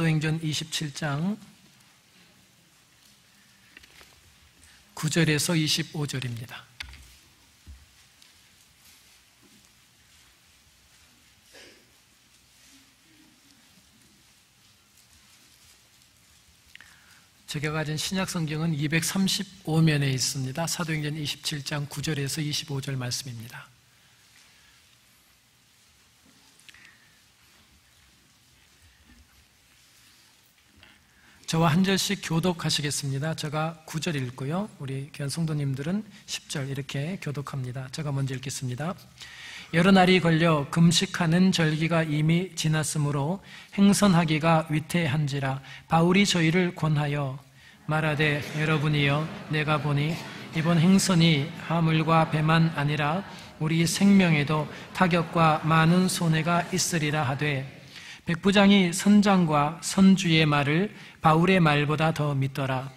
사도행전 27장 9절에서 25절입니다. 제가 가진 신약성경은 235면에 있습니다. 사도행전 27장 9절에서 25절 말씀입니다. 저와 한 절씩 교독하시겠습니다. 제가 9절 읽고요, 우리 귀한 성도님들은 10절 이렇게 교독합니다. 제가 먼저 읽겠습니다. 여러 날이 걸려 금식하는 절기가 이미 지났으므로 행선하기가 위태한지라 바울이 저희를 권하여 말하되, 여러분이여, 내가 보니 이번 행선이 화물과 배만 아니라 우리 생명에도 타격과 많은 손해가 있으리라 하되, 백부장이 선장과 선주의 말을 바울의 말보다 더 믿더라.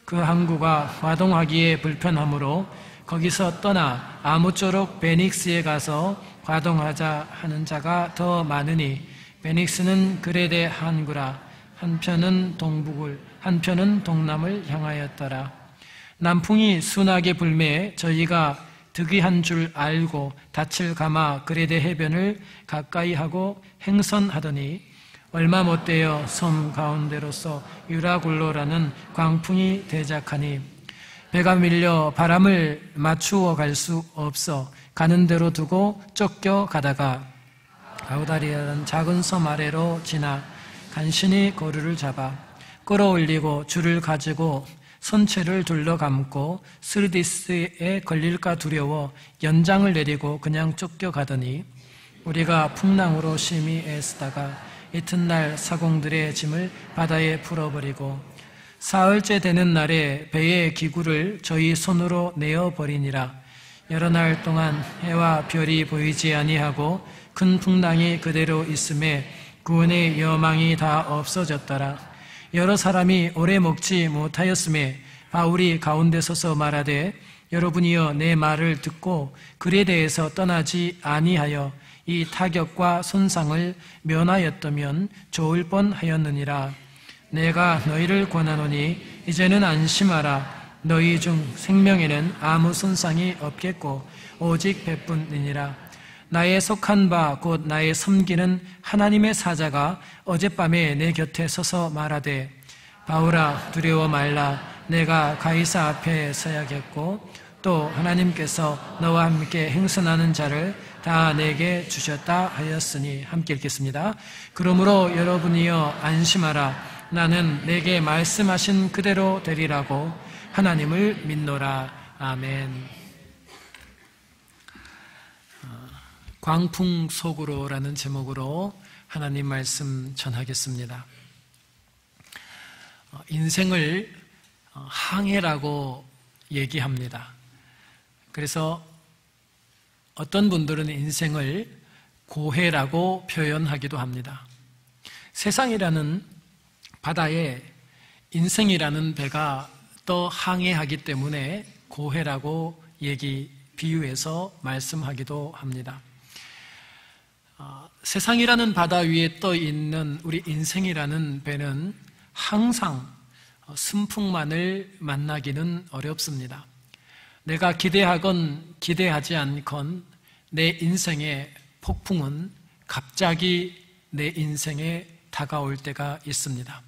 그 항구가 화동하기에 불편하므로 거기서 떠나 아무쪼록 베닉스에 가서 화동하자 하는 자가 더 많으니, 베닉스는 그레데 항구라. 한편은 동북을, 한편은 동남을 향하였더라. 남풍이 순하게 불매 저희가 득이한 줄 알고 닻을 감아 그레데 해변을 가까이 하고 행선하더니, 얼마 못되어 섬 가운데로서 유라굴로라는 광풍이 대작하니 배가 밀려 바람을 맞추어 갈 수 없어 가는 대로 두고 쫓겨 가다가 가우다리라는 작은 섬 아래로 지나 간신히 고루를 잡아 끌어올리고 줄을 가지고 선체를 둘러감고 스르디스에 걸릴까 두려워 연장을 내리고 그냥 쫓겨가더니, 우리가 풍랑으로 심히 애쓰다가 이튿날 사공들의 짐을 바다에 풀어버리고 사흘째 되는 날에 배의 기구를 저희 손으로 내어버리니라. 여러 날 동안 해와 별이 보이지 아니하고 큰 풍랑이 그대로 있음에 구원의 여망이 다 없어졌더라. 여러 사람이 오래 먹지 못하였음에 바울이 가운데 서서 말하되, 여러분이여, 내 말을 듣고 글에 대해서 떠나지 아니하여 이 타격과 손상을 면하였다면 좋을 뻔하였느니라. 내가 너희를 권하노니 이제는 안심하라. 너희 중 생명에는 아무 손상이 없겠고 오직 배뿐이니라. 나의 속한 바 곧 나의 섬기는 하나님의 사자가 어젯밤에 내 곁에 서서 말하되, 바울아, 두려워 말라. 내가 가이사 앞에 서야겠고 또 하나님께서 너와 함께 행선하는 자를 다 내게 주셨다 하였으니. 함께 읽겠습니다. 그러므로 여러분이여, 안심하라. 나는 내게 말씀하신 그대로 되리라고 하나님을 믿노라. 아멘. 광풍 속으로라는 제목으로 하나님 말씀 전하겠습니다. 인생을 항해라고 얘기합니다. 그래서 어떤 분들은 인생을 고해라고 표현하기도 합니다. 세상이라는 바다에 인생이라는 배가 떠 항해하기 때문에 고해라고 비유해서 말씀하기도 합니다. 세상이라는 바다 위에 떠 있는 우리 인생이라는 배는 항상 순풍만을 만나기는 어렵습니다. 내가 기대하건 기대하지 않건 내 인생의 폭풍은 갑자기 내 인생에 다가올 때가 있습니다.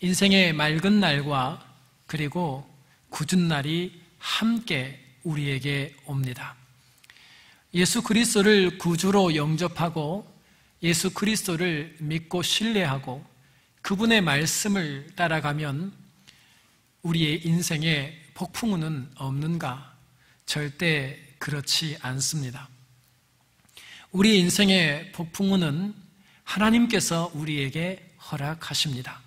인생의 맑은 날과 그리고 굳은 날이 함께 우리에게 옵니다. 예수 그리스도를 구주로 영접하고 예수 그리스도를 믿고 신뢰하고 그분의 말씀을 따라가면 우리의 인생에 폭풍우는 없는가? 절대 그렇지 않습니다. 우리 인생의 폭풍우는 하나님께서 우리에게 허락하십니다.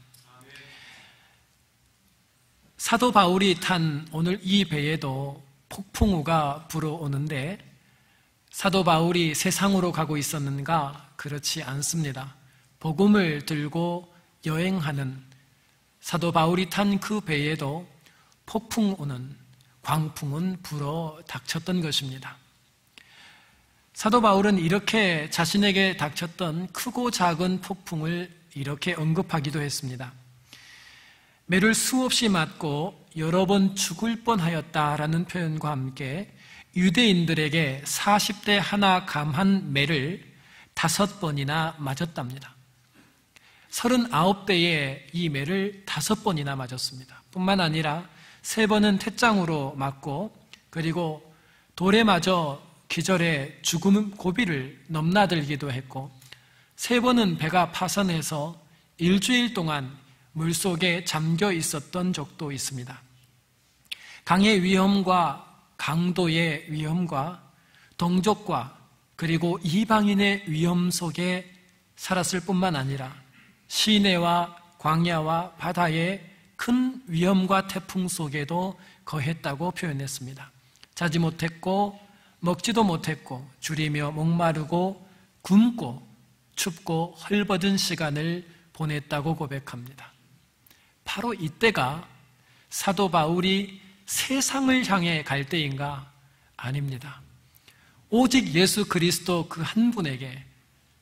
사도 바울이 탄 오늘 이 배에도 폭풍우가 불어오는데 사도 바울이 세상으로 가고 있었는가? 그렇지 않습니다. 복음을 들고 여행하는 사도 바울이 탄 그 배에도 폭풍우는, 광풍은 불어 닥쳤던 것입니다. 사도 바울은 이렇게 자신에게 닥쳤던 크고 작은 폭풍을 이렇게 언급하기도 했습니다. 매를 수없이 맞고 여러 번 죽을 뻔하였다라는 표현과 함께 유대인들에게 40대 하나 감한 매를 5번이나 맞았답니다. 39대의 이 매를 5번이나 맞았습니다. 뿐만 아니라 3번은 태장으로 맞고, 그리고 돌에 맞아 기절해 죽음 고비를 넘나들기도 했고, 3번은 배가 파선해서 일주일 동안 물속에 잠겨 있었던 적도 있습니다. 강의 위험과 강도의 위험과 동족과 그리고 이방인의 위험 속에 살았을 뿐만 아니라 시내와 광야와 바다의 큰 위험과 태풍 속에도 거했다고 표현했습니다. 자지 못했고 먹지도 못했고 줄이며 목마르고 굶고 춥고 헐벗은 시간을 보냈다고 고백합니다. 바로 이때가 사도 바울이 세상을 향해 갈 때인가? 아닙니다. 오직 예수 그리스도 그 한 분에게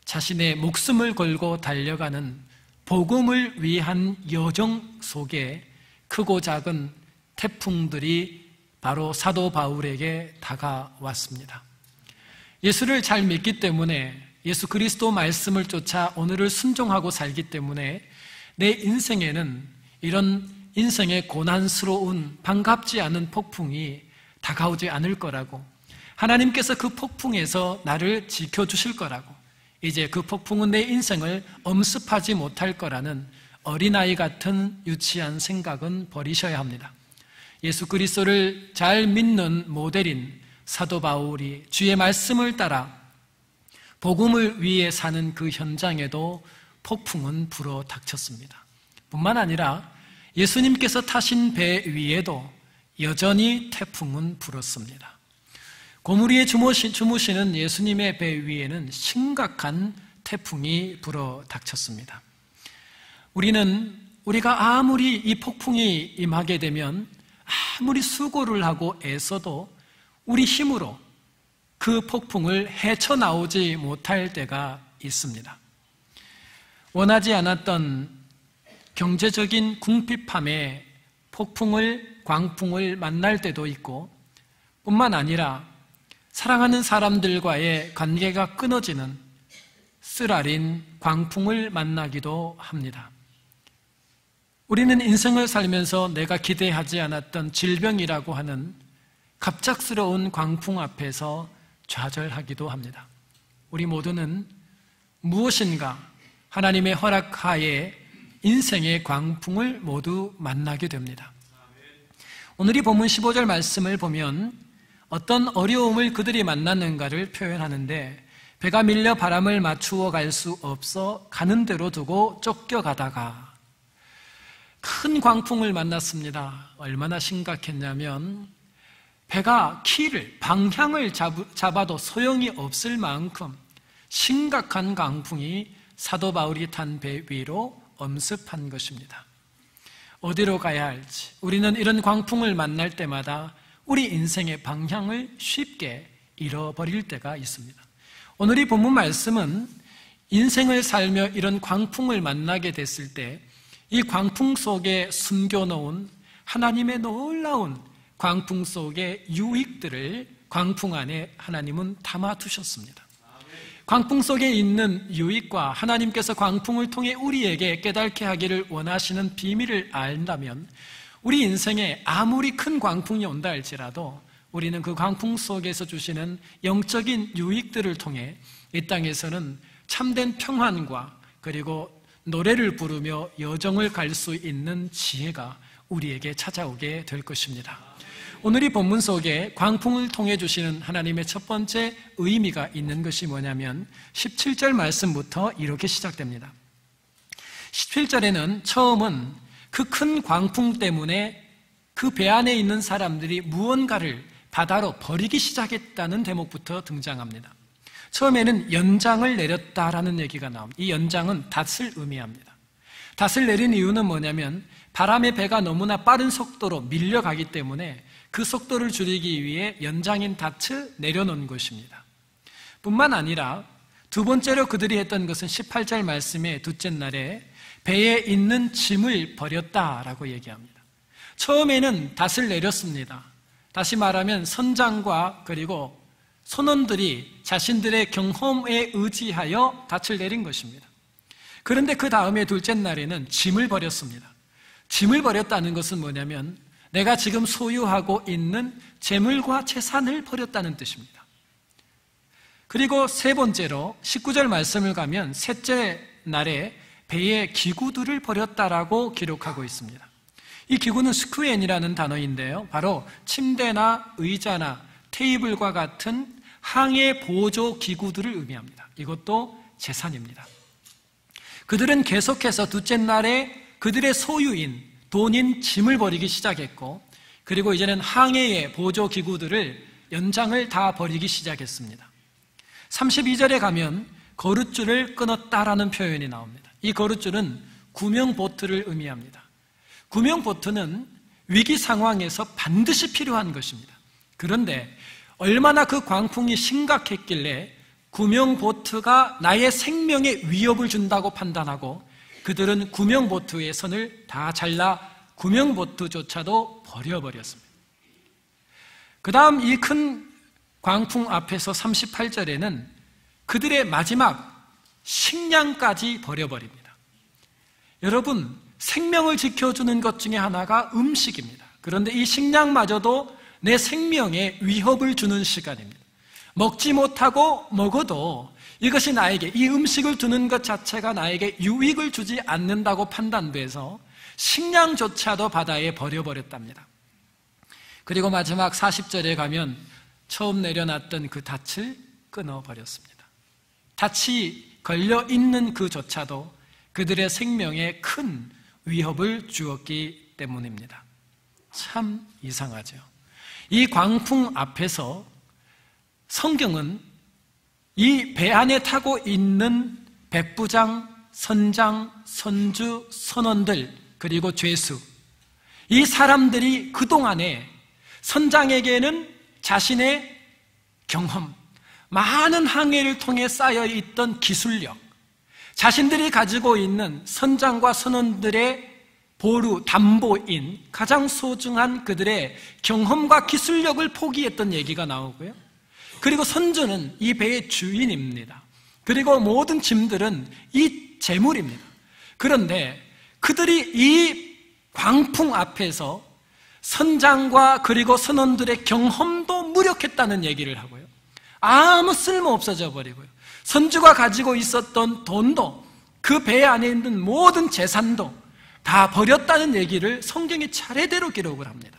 자신의 목숨을 걸고 달려가는 복음을 위한 여정 속에 크고 작은 태풍들이 바로 사도 바울에게 다가왔습니다. 예수를 잘 믿기 때문에, 예수 그리스도 말씀을 쫓아 오늘을 순종하고 살기 때문에 내 인생에는 이런 인생의 고난스러운 반갑지 않은 폭풍이 다가오지 않을 거라고, 하나님께서 그 폭풍에서 나를 지켜주실 거라고, 이제 그 폭풍은 내 인생을 엄습하지 못할 거라는 어린아이 같은 유치한 생각은 버리셔야 합니다. 예수 그리스도를 잘 믿는 모델인 사도 바울이 주의 말씀을 따라 복음을 위해 사는 그 현장에도 폭풍은 불어 닥쳤습니다. 뿐만 아니라 예수님께서 타신 배 위에도 여전히 태풍은 불었습니다. 고물 위에 주무시는 예수님의 배 위에는 심각한 태풍이 불어 닥쳤습니다. 우리가 아무리 이 폭풍이 임하게 되면 아무리 수고를 하고 애써도 우리 힘으로 그 폭풍을 헤쳐나오지 못할 때가 있습니다. 원하지 않았던 경제적인 궁핍함에 광풍을 만날 때도 있고, 뿐만 아니라 사랑하는 사람들과의 관계가 끊어지는 쓰라린 광풍을 만나기도 합니다. 우리는 인생을 살면서 내가 기대하지 않았던 질병이라고 하는 갑작스러운 광풍 앞에서 좌절하기도 합니다. 우리 모두는 무엇인가 하나님의 허락하에 인생의 광풍을 모두 만나게 됩니다. 오늘 이 본문 15절 말씀을 보면 어떤 어려움을 그들이 만났는가를 표현하는데, 배가 밀려 바람을 맞추어 갈 수 없어 가는 대로 두고 쫓겨가다가 큰 광풍을 만났습니다. 얼마나 심각했냐면 배가 방향을 잡아도 소용이 없을 만큼 심각한 강풍이 사도 바울이 탄 배 위로 엄습한 것입니다. 어디로 가야 할지, 우리는 이런 광풍을 만날 때마다 우리 인생의 방향을 쉽게 잃어버릴 때가 있습니다. 오늘 이 본문 말씀은 인생을 살며 이런 광풍을 만나게 됐을 때 이 광풍 속에 숨겨놓은 하나님의 놀라운 광풍 속의 유익들을 광풍 안에 하나님은 담아두셨습니다. 광풍 속에 있는 유익과 하나님께서 광풍을 통해 우리에게 깨닫게 하기를 원하시는 비밀을 안다면 우리 인생에 아무리 큰 광풍이 온다 할지라도 우리는 그 광풍 속에서 주시는 영적인 유익들을 통해 이 땅에서는 참된 평안과 그리고 노래를 부르며 여정을 갈 수 있는 지혜가 우리에게 찾아오게 될 것입니다. 오늘 이 본문 속에 광풍을 통해 주시는 하나님의 첫 번째 의미가 있는 것이 뭐냐면 17절 말씀부터 이렇게 시작됩니다. 17절에는 처음은 그 큰 광풍 때문에 그 배 안에 있는 사람들이 무언가를 바다로 버리기 시작했다는 대목부터 등장합니다. 처음에는 연장을 내렸다라는 얘기가 나옵니다. 이 연장은 닷을 의미합니다. 닷을 내린 이유는 뭐냐면 바람의 배가 너무나 빠른 속도로 밀려가기 때문에 그 속도를 줄이기 위해 연장인 닷을 내려놓은 것입니다. 뿐만 아니라 두 번째로 그들이 했던 것은 18절 말씀의 둘째 날에 배에 있는 짐을 버렸다라고 얘기합니다. 처음에는 닷을 내렸습니다. 다시 말하면 선장과 그리고 선원들이 자신들의 경험에 의지하여 닻을 내린 것입니다. 그런데 그 다음에 둘째 날에는 짐을 버렸습니다. 짐을 버렸다는 것은 뭐냐면 내가 지금 소유하고 있는 재물과 재산을 버렸다는 뜻입니다. 그리고 세 번째로 19절 말씀을 가면 셋째 날에 배의 기구들을 버렸다라고 기록하고 있습니다. 이 기구는 스쿠엔이라는 단어인데요, 바로 침대나 의자나 테이블과 같은 항해 보조 기구들을 의미합니다. 이것도 재산입니다. 그들은 계속해서 둘째 날에 그들의 소유인 돈인 짐을 버리기 시작했고, 그리고 이제는 항해의 보조 기구들을 연장을 다 버리기 시작했습니다. 32절에 가면 거룻줄을 끊었다라는 표현이 나옵니다. 이 거룻줄은 구명보트를 의미합니다. 구명보트는 위기 상황에서 반드시 필요한 것입니다. 그런데 얼마나 그 광풍이 심각했길래 구명보트가 나의 생명에 위협을 준다고 판단하고 그들은 구명보트의 선을 다 잘라 구명보트조차도 버려버렸습니다. 그 다음 이 큰 광풍 앞에서 38절에는 그들의 마지막 식량까지 버려버립니다. 여러분, 생명을 지켜주는 것 중에 하나가 음식입니다. 그런데 이 식량마저도 내 생명에 위협을 주는 시간입니다. 먹지 못하고 먹어도 이것이 나에게, 이 음식을 두는 것 자체가 나에게 유익을 주지 않는다고 판단돼서 식량조차도 바다에 버려버렸답니다. 그리고 마지막 40절에 가면 처음 내려놨던 그 닻을 끊어버렸습니다. 닻이 걸려있는 그조차도 그들의 생명에 큰 위협을 주었기 때문입니다. 참 이상하죠. 이 광풍 앞에서 성경은 이 배 안에 타고 있는 백부장, 선장, 선주, 선원들, 그리고 죄수, 이 사람들이 그동안에 선장에게는 자신의 경험, 많은 항해를 통해 쌓여있던 기술력, 자신들이 가지고 있는 선장과 선원들의 보루, 담보인 가장 소중한 그들의 경험과 기술력을 포기했던 얘기가 나오고요. 그리고 선주는 이 배의 주인입니다. 그리고 모든 짐들은 이 재물입니다. 그런데 그들이 이 광풍 앞에서 선장과 그리고 선원들의 경험도 무력했다는 얘기를 하고요. 아무 쓸모 없어져 버리고요. 선주가 가지고 있었던 돈도 그 배 안에 있는 모든 재산도 다 버렸다는 얘기를 성경이 차례대로 기록을 합니다.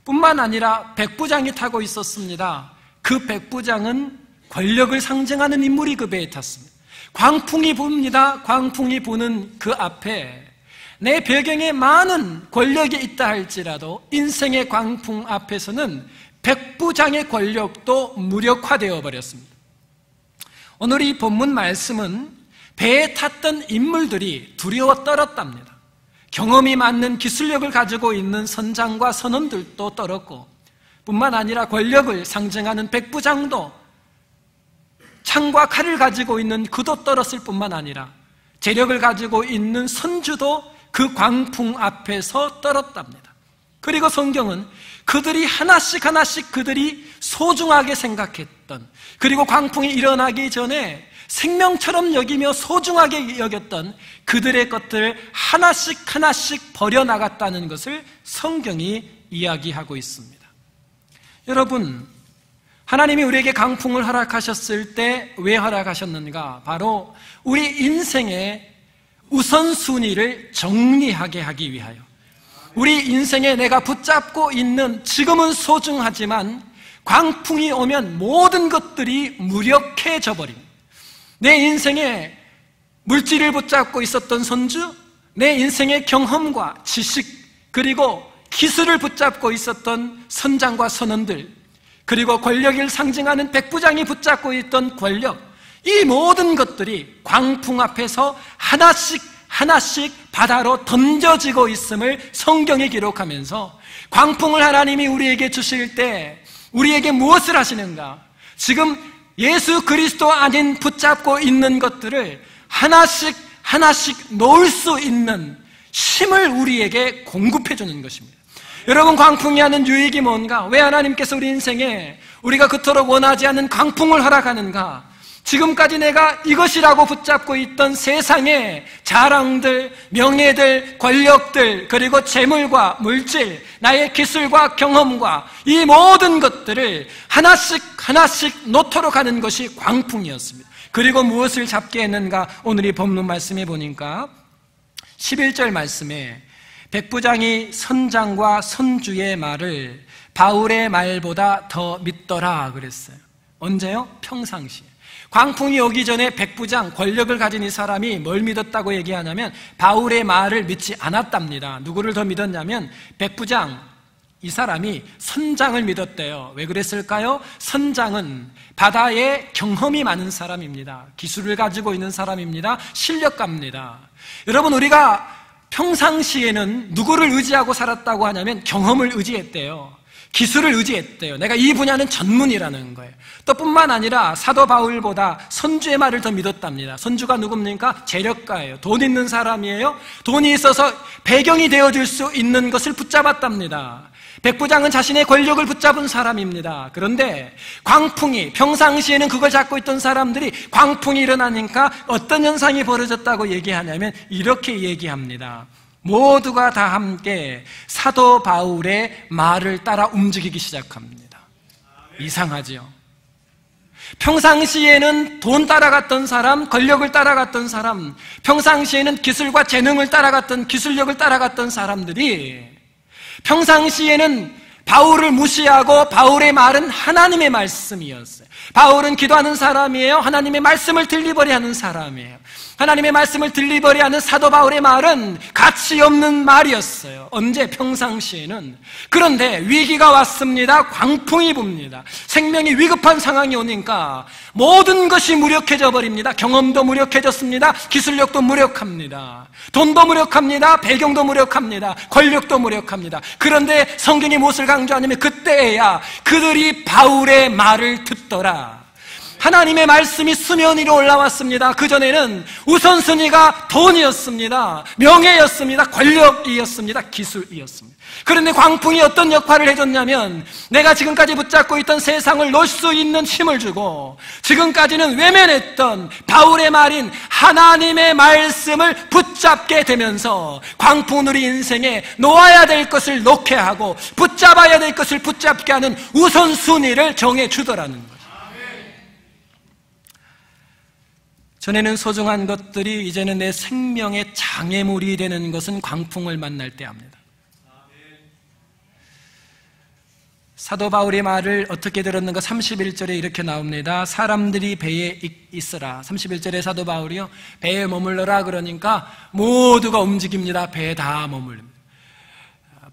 뿐만 아니라 백부장이 타고 있었습니다. 그 백부장은 권력을 상징하는 인물이 그 배에 탔습니다. 광풍이 붑니다. 광풍이 부는 그 앞에 내 배경에 많은 권력이 있다 할지라도 인생의 광풍 앞에서는 백부장의 권력도 무력화되어 버렸습니다. 오늘 이 본문 말씀은 배에 탔던 인물들이 두려워 떨었답니다. 경험이 많은 기술력을 가지고 있는 선장과 선원들도 떨었고, 뿐만 아니라 권력을 상징하는 백부장도 창과 칼을 가지고 있는 그도 떨었을 뿐만 아니라 재력을 가지고 있는 선주도 그 광풍 앞에서 떨었답니다. 그리고 성경은 그들이 하나씩 그들이 소중하게 생각했던, 그리고 광풍이 일어나기 전에 생명처럼 여기며 소중하게 여겼던 그들의 것들을 하나씩 버려나갔다는 것을 성경이 이야기하고 있습니다. 여러분, 하나님이 우리에게 강풍을 허락하셨을 때 왜 허락하셨는가? 바로 우리 인생의 우선순위를 정리하게 하기 위하여, 우리 인생에 내가 붙잡고 있는 지금은 소중하지만 광풍이 오면 모든 것들이 무력해져 버립니다. 내 인생에 물질을 붙잡고 있었던 선주, 내 인생의 경험과 지식, 그리고 기술을 붙잡고 있었던 선장과 선원들, 그리고 권력을 상징하는 백부장이 붙잡고 있던 권력, 이 모든 것들이 광풍 앞에서 하나씩 바다로 던져지고 있음을 성경이 기록하면서, 광풍을 하나님이 우리에게 주실 때 우리에게 무엇을 하시는가? 지금 예수 그리스도 아닌 붙잡고 있는 것들을 하나씩 놓을 수 있는 힘을 우리에게 공급해 주는 것입니다. 여러분, 광풍이 하는 유익이 뭔가? 왜 하나님께서 우리 인생에 우리가 그토록 원하지 않는 광풍을 허락하는가? 지금까지 내가 이것이라고 붙잡고 있던 세상의 자랑들, 명예들, 권력들, 그리고 재물과 물질, 나의 기술과 경험과 이 모든 것들을 하나씩 놓도록 하는 것이 광풍이었습니다. 그리고 무엇을 잡게 했는가? 오늘 이 본문 말씀에 보니까 11절 말씀에 백부장이 선장과 선주의 말을 바울의 말보다 더 믿더라 그랬어요. 언제요? 평상시에. 광풍이 오기 전에 백부장, 권력을 가진 이 사람이 뭘 믿었다고 얘기하냐면 바울의 말을 믿지 않았답니다. 누구를 더 믿었냐면 백부장, 이 사람이 선장을 믿었대요. 왜 그랬을까요? 선장은 바다에 경험이 많은 사람입니다. 기술을 가지고 있는 사람입니다. 실력가입니다. 여러분, 우리가 평상시에는 누구를 의지하고 살았다고 하냐면 경험을 의지했대요. 기술을 의지했대요. 내가 이 분야는 전문이라는 거예요. 또 뿐만 아니라 사도 바울보다 선주의 말을 더 믿었답니다. 선주가 누굽니까? 재력가예요. 돈 있는 사람이에요. 돈이 있어서 배경이 되어줄 수 있는 것을 붙잡았답니다. 백부장은 자신의 권력을 붙잡은 사람입니다. 그런데 광풍이, 평상시에는 그걸 잡고 있던 사람들이 광풍이 일어나니까 어떤 현상이 벌어졌다고 얘기하냐면 이렇게 얘기합니다. 모두가 다 함께 사도 바울의 말을 따라 움직이기 시작합니다. 이상하지요? 평상시에는 돈 따라갔던 사람, 권력을 따라갔던 사람, 평상시에는 기술과 재능을 따라갔던, 기술력을 따라갔던 사람들이 평상시에는 바울을 무시하고 바울의 말은 하나님의 말씀이었어요. 바울은 기도하는 사람이에요. 하나님의 말씀을 들리버리 하는 사람이에요. 하나님의 말씀을 들리버리 하는 사도 바울의 말은 가치 없는 말이었어요. 언제? 평상시에는. 그런데 위기가 왔습니다. 광풍이 붑니다. 생명이 위급한 상황이 오니까 모든 것이 무력해져 버립니다. 경험도 무력해졌습니다. 기술력도 무력합니다. 돈도 무력합니다. 배경도 무력합니다. 권력도 무력합니다. 그런데 성경이 무엇을 강조하냐면 그때에야 그들이 바울의 말을 듣더라. 하나님의 말씀이 수면 위로 올라왔습니다. 그전에는 우선순위가 돈이었습니다. 명예였습니다. 권력이었습니다. 기술이었습니다. 그런데 광풍이 어떤 역할을 해줬냐면 내가 지금까지 붙잡고 있던 세상을 놓을 수 있는 힘을 주고 지금까지는 외면했던 바울의 말인 하나님의 말씀을 붙잡게 되면서 광풍은 우리 인생에 놓아야 될 것을 놓게 하고 붙잡아야 될 것을 붙잡게 하는 우선순위를 정해주더라는 거예요. 전에는 소중한 것들이 이제는 내 생명의 장애물이 되는 것은 광풍을 만날 때입니다. 사도 바울의 말을 어떻게 들었는가? 31절에 이렇게 나옵니다. 사람들이 배에 있으라. 31절에 사도 바울이요, 배에 머물러라 그러니까 모두가 움직입니다. 배에 다 머물립니다.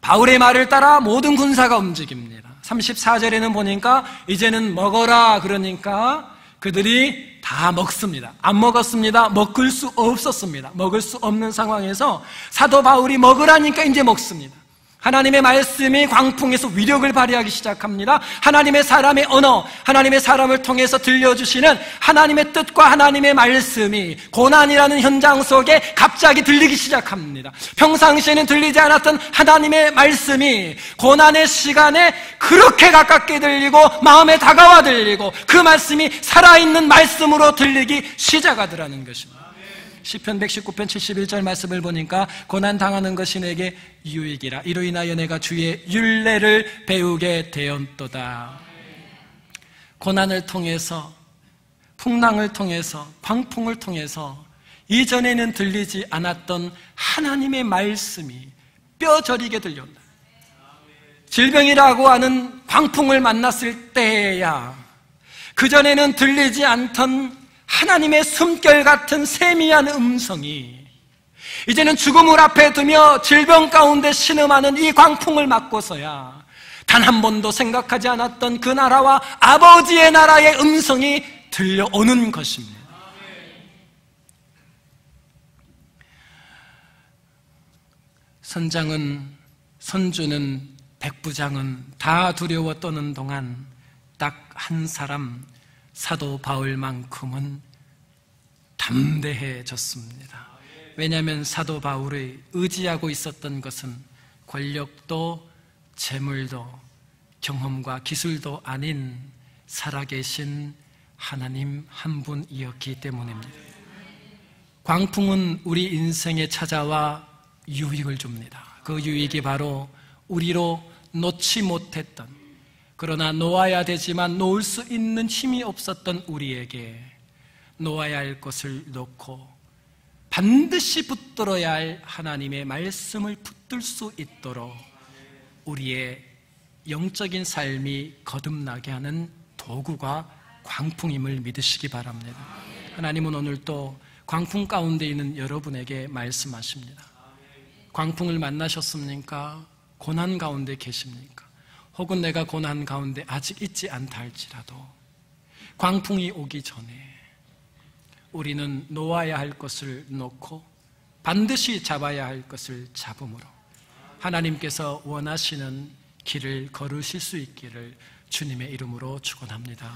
바울의 말을 따라 모든 군사가 움직입니다. 34절에는 보니까 이제는 먹어라 그러니까 그들이 다 먹습니다. 안 먹었습니다. 먹을 수 없었습니다. 먹을 수 없는 상황에서 사도 바울이 먹으라니까 이제 먹습니다. 하나님의 말씀이 광풍에서 위력을 발휘하기 시작합니다. 하나님의 사람의 언어, 하나님의 사람을 통해서 들려주시는 하나님의 뜻과 하나님의 말씀이 고난이라는 현장 속에 갑자기 들리기 시작합니다. 평상시에는 들리지 않았던 하나님의 말씀이 고난의 시간에 그렇게 가깝게 들리고 마음에 다가와 들리고 그 말씀이 살아있는 말씀으로 들리기 시작하더라는 것입니다. 시편 119편 71절 말씀을 보니까 고난당하는 것이 내게 유익이라. 이로 인하여 내가 주의 율례를 배우게 되었도다. 고난을 통해서, 풍랑을 통해서, 광풍을 통해서 이전에는 들리지 않았던 하나님의 말씀이 뼈저리게 들려온다. 질병이라고 하는 광풍을 만났을 때야 그전에는 들리지 않던 하나님의 숨결 같은 세미한 음성이 이제는 죽음을 앞에 두며 질병 가운데 신음하는 이 광풍을 맞고서야 단 한 번도 생각하지 않았던 그 나라와 아버지의 나라의 음성이 들려오는 것입니다. 선장은, 선주는, 백부장은 다 두려워 떠는 동안 딱 한 사람, 사도 바울만큼은 담대해졌습니다. 왜냐하면 사도 바울이 의지하고 있었던 것은 권력도 재물도 경험과 기술도 아닌 살아계신 하나님 한 분이었기 때문입니다. 광풍은 우리 인생에 찾아와 유익을 줍니다. 그 유익이 바로 우리로 놓지 못했던, 그러나 놓아야 되지만 놓을 수 있는 힘이 없었던 우리에게 놓아야 할 것을 놓고 반드시 붙들어야 할 하나님의 말씀을 붙들 수 있도록 우리의 영적인 삶이 거듭나게 하는 도구가 광풍임을 믿으시기 바랍니다. 하나님은 오늘 또 광풍 가운데 있는 여러분에게 말씀하십니다. 광풍을 만나셨습니까? 고난 가운데 계십니까? 혹은 내가 고난 가운데 아직 있지 않다 할지라도 광풍이 오기 전에 우리는 놓아야 할 것을 놓고 반드시 잡아야 할 것을 잡음으로 하나님께서 원하시는 길을 걸으실 수 있기를 주님의 이름으로 축원합니다.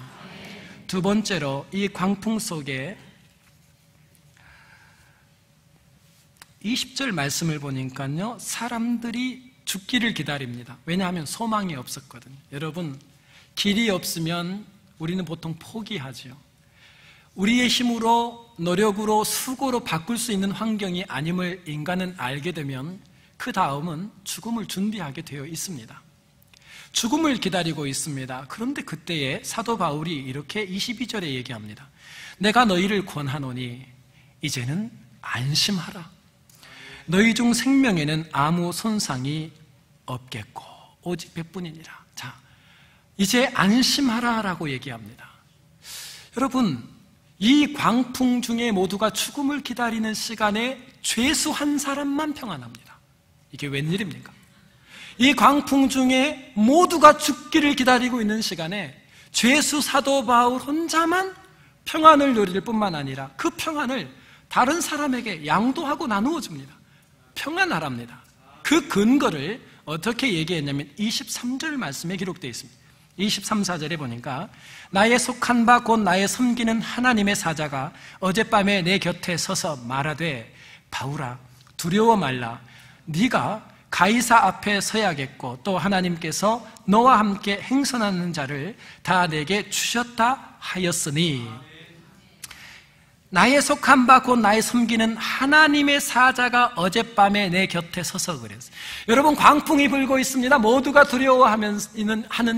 두 번째로 이 광풍 속에 20절 말씀을 보니까요, 사람들이 죽기를 기다립니다. 왜냐하면 소망이 없었거든요. 여러분, 길이 없으면 우리는 보통 포기하죠. 우리의 힘으로, 노력으로, 수고로 바꿀 수 있는 환경이 아님을 인간은 알게 되면 그 다음은 죽음을 준비하게 되어 있습니다. 죽음을 기다리고 있습니다. 그런데 그때에 사도 바울이 이렇게 22절에 얘기합니다. 내가 너희를 권하노니 이제는 안심하라. 너희 중 생명에는 아무 손상이 없겠고 오직 백분이니라. 자, 이제 안심하라라고 얘기합니다. 여러분, 이 광풍 중에 모두가 죽음을 기다리는 시간에 죄수 한 사람만 평안합니다. 이게 웬일입니까? 이 광풍 중에 모두가 죽기를 기다리고 있는 시간에 죄수 사도 바울 혼자만 평안을 누릴 뿐만 아니라 그 평안을 다른 사람에게 양도하고 나누어 줍니다. 평안하랍니다. 그 근거를 어떻게 얘기했냐면 23절 말씀에 기록되어 있습니다. 23, 4절에 보니까 나의 속한 바 곧 나의 섬기는 하나님의 사자가 어젯밤에 내 곁에 서서 말하되 바울아 두려워 말라. 네가 가이사 앞에 서야겠고 또 하나님께서 너와 함께 행선하는 자를 다 내게 주셨다 하였으니, 나의 속한 바 곧 나의 섬기는 하나님의 사자가 어젯밤에 내 곁에 서서 그랬어요. 여러분, 광풍이 불고 있습니다. 모두가 두려워하는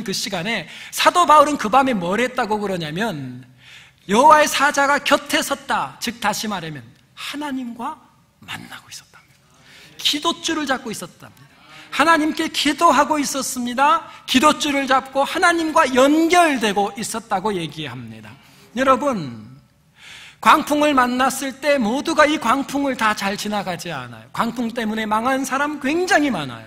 그 시간에 사도 바울은 그 밤에 뭘 했다고 그러냐면 여호와의 사자가 곁에 섰다. 즉 다시 말하면 하나님과 만나고 있었답니다. 기도줄을 잡고 있었답니다. 하나님께 기도하고 있었습니다. 기도줄을 잡고 하나님과 연결되고 있었다고 얘기합니다. 여러분, 광풍을 만났을 때 모두가 이 광풍을 다 잘 지나가지 않아요. 광풍 때문에 망한 사람 굉장히 많아요.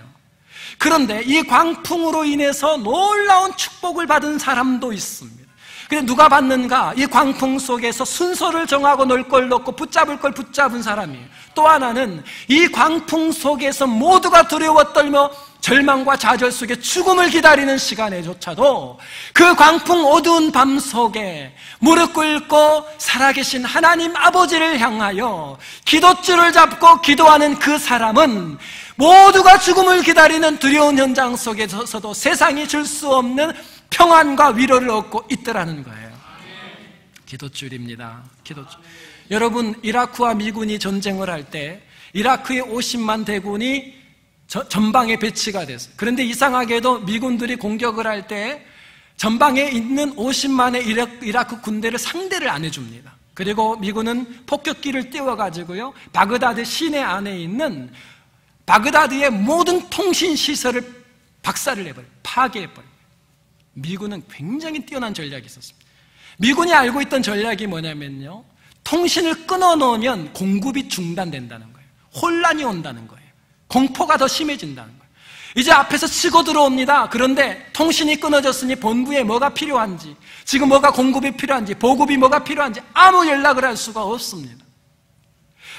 그런데 이 광풍으로 인해서 놀라운 축복을 받은 사람도 있습니다. 근데 누가 받는가? 이 광풍 속에서 순서를 정하고 놓을 걸 놓고 붙잡을 걸 붙잡은 사람이에요. 또 하나는 이 광풍 속에서 모두가 두려워 떨며 절망과 좌절 속에 죽음을 기다리는 시간에조차도 그 광풍 어두운 밤 속에 무릎 꿇고 살아계신 하나님 아버지를 향하여 기도줄을 잡고 기도하는 그 사람은 모두가 죽음을 기다리는 두려운 현장 속에서도 세상이 줄 수 없는 평안과 위로를 얻고 있더라는 거예요. 기도줄입니다. 기도줄. 여러분, 이라크와 미군이 전쟁을 할 때 이라크의 50만 대군이 전방에 배치가 됐어요. 그런데 이상하게도 미군들이 공격을 할 때 전방에 있는 50만의 이라크 군대를 상대를 안 해줍니다. 그리고 미군은 폭격기를 띄워가지고요, 바그다드 시내 안에 있는 바그다드의 모든 통신시설을 박살을 내버려요. 파괴해버려요. 미군은 굉장히 뛰어난 전략이 있었습니다. 미군이 알고 있던 전략이 뭐냐면요, 통신을 끊어놓으면 공급이 중단된다는 거예요. 혼란이 온다는 거예요. 공포가 더 심해진다는 거예요. 이제 앞에서 치고 들어옵니다. 그런데 통신이 끊어졌으니 본부에 뭐가 필요한지, 지금 뭐가 공급이 필요한지, 보급이 뭐가 필요한지 아무 연락을 할 수가 없습니다.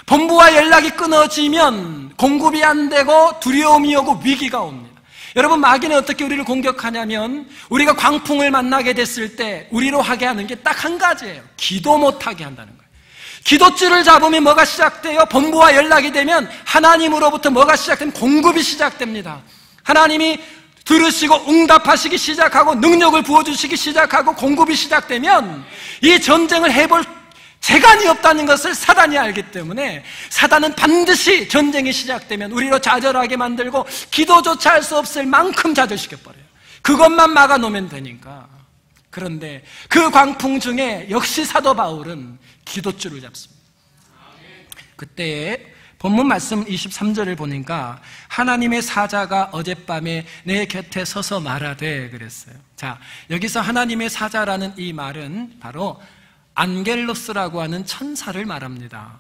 본부와 연락이 끊어지면 공급이 안 되고 두려움이 오고 위기가 옵니다. 여러분, 마귀는 어떻게 우리를 공격하냐면 우리가 광풍을 만나게 됐을 때 우리로 하게 하는 게 딱 한 가지예요. 기도 못하게 한다는 거예요. 기도줄을 잡으면 뭐가 시작돼요? 본부와 연락이 되면 하나님으로부터 뭐가 시작되면 공급이 시작됩니다. 하나님이 들으시고 응답하시기 시작하고 능력을 부어주시기 시작하고 공급이 시작되면 이 전쟁을 해볼 재간이 없다는 것을 사단이 알기 때문에 사단은 반드시 전쟁이 시작되면 우리로 좌절하게 만들고 기도조차 할 수 없을 만큼 좌절시켜버려요. 그것만 막아놓으면 되니까. 그런데 그 광풍 중에 역시 사도 바울은 기도줄을 잡습니다. 그때 본문 말씀 23절을 보니까 하나님의 사자가 어젯밤에 내 곁에 서서 말하되 그랬어요. 자, 여기서 하나님의 사자라는 이 말은 바로 안겔로스라고 하는 천사를 말합니다.